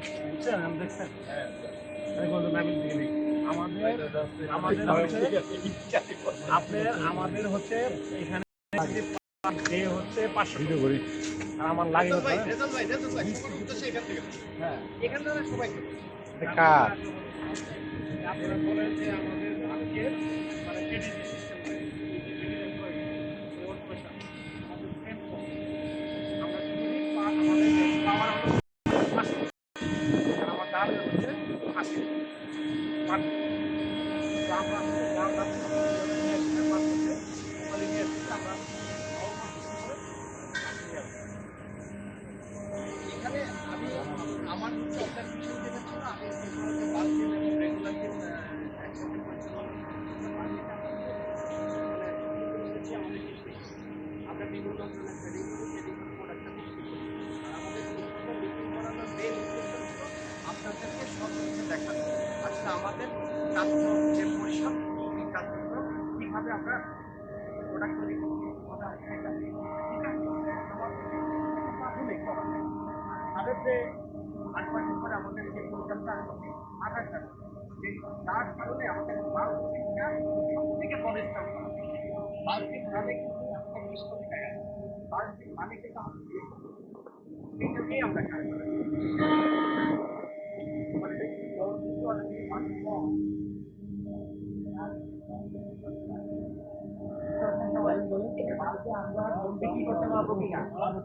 দেখছেন আমাদের হচ্ছে এখানে হচ্ছে 500 করে আর আমার লাগে হ্যাঁ এখান থেকে সবাই কাজ আপনারা বলেন যে আমাদের আজকের মানে কেডিসি সিস্টেম আমরা যদি আমাদের পাওয়ার আমার দাঁড় হচ্ছে 80 এখানে আমি আমার একটা বিষয় যেটা ছিল আমি বাল্কিং এবং রেগুলার একসাথে করছিলাম আমরা বিভিন্ন ধরনের ট্রেডিং প্রোডাক্টটা বিক্রি করি আর আমাদের বিক্রি করানোর মেন উদ্দেশ্য ছিল আপনাদেরকে সব কিছু দেখানো আসলে আমাদের কাজটা যে পরিশ্রম এই কাজগুলো কীভাবে আমরা প্রোডাক্ট তৈরি করছি প্রাথমিক তাদের যে 8% করে আমাদের যে প্রোগ্রামটা আধার কার্ড যার কারণে আমাদের বাল্কিংটা সব থেকে বড় স্টাফ বাল্কিং মানে কিন্তু আমাদের 20 কোটি টাকা বাল্কিং মানে কিন্তু আমাদের এইটাকেই আমরা কাজ করি মানে আমরা বিক্রি করতে পারবো কিনা মানে